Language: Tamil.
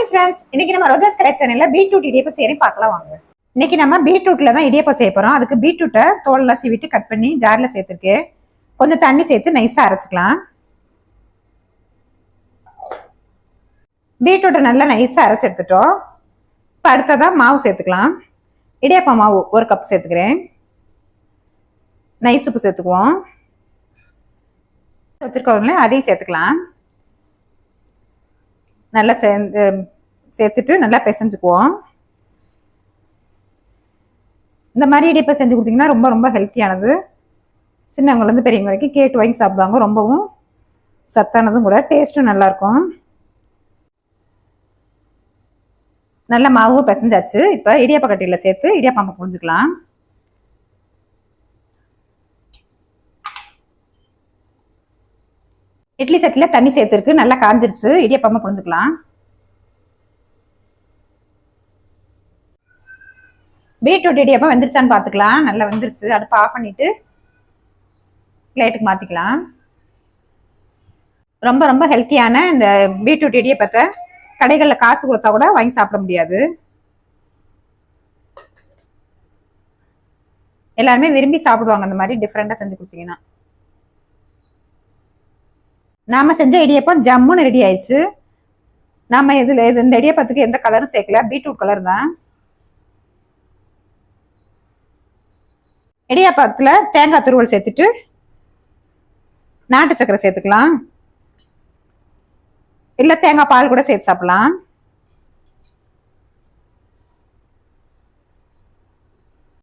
மார்னிங் ஃப்ரெண்ட்ஸ், இன்னைக்கு நம்ம ரோஜாஸ் கலர் சேனல்ல பீட்ரூட் இடியப்பம் செய்யறேன் பார்க்கலாம் வாங்க. இன்னைக்கு நம்ம பீட்ரூட்ல தான் இடியப்பம் செய்ய போறோம். அதுக்கு பீட்ரூட்டை தோலெல்லாம் சீவிட்டு கட் பண்ணி ஜார்ல சேர்த்துருக்கு. கொஞ்சம் தண்ணி சேர்த்து நைஸா அரைச்சிக்கலாம். பீட்ரூட்டை நல்லா நைஸா அரைச்சு எடுத்துட்டோம். இப்போ அடுத்ததான் மாவு சேர்த்துக்கலாம். இடியப்பம் மாவு 1 கப் சேர்த்துக்கிறேன். நைஸ் உப்பு சேர்த்துக்குவோம். வச்சிருக்கவங்களே அதையும் சேர்த்துக்கலாம். நல்லா சேர்த்துட்டு நல்லா பிசைஞ்சுக்குவோம். இந்த மாதிரி இடியப்பம் செஞ்சு கொடுத்தீங்கன்னா ரொம்ப ரொம்ப ஹெல்த்தியானது. சின்னவங்கலேருந்து பெரியவங்க வரைக்கும் கேட்டு வாங்கி சாப்பிடுவாங்க. ரொம்பவும் சத்தானதும் கூட, டேஸ்ட்டும் நல்லா இருக்கும். நல்ல மாவு பிசைஞ்சாச்சு. இப்போ இடியப்ப கட்டியில் சேர்த்து இடியப்பம் புரிஞ்சுக்கலாம். இட்லி சட்டில தண்ணி சேர்த்துருக்கு, நல்லா காஞ்சிருச்சு. இடியப்பமா புரிஞ்சுக்கலாம். பீட்ரூட் இடியப்பம் வெந்துருச்சான்னு பார்த்துக்கலாம். நல்லா வெந்துருச்சு. அடுப்பு ஆஃப் பண்ணிட்டு பிளேட்டுக்கு மாத்திக்கலாம். ரொம்ப ரொம்ப ஹெல்த்தியான இந்த பீட்ரூட் இடியப்பத்தை கடைகளில் காசு கொடுத்தா கூட வாங்கி சாப்பிட முடியாது. எல்லாருமே விரும்பி சாப்பிடுவாங்க இந்த மாதிரி டிஃப்ரெண்டா செஞ்சு கொடுத்தீங்கன்னா. நாம செஞ்ச இடியப்பம் ஜம்முன்னு ரெடி ஆயிடுச்சு. நாம இந்த இடியப்பத்துக்கு எந்த கலரும் சேர்க்கல, பீட்ரூட் கலர் தான். இடியப்பத்துல தேங்காய் துருவல் சேர்த்துட்டு நாட்டு சக்கரை சேர்த்துக்கலாம். இல்ல தேங்காய் பால் கூட சேர்த்து சாப்பிடலாம்.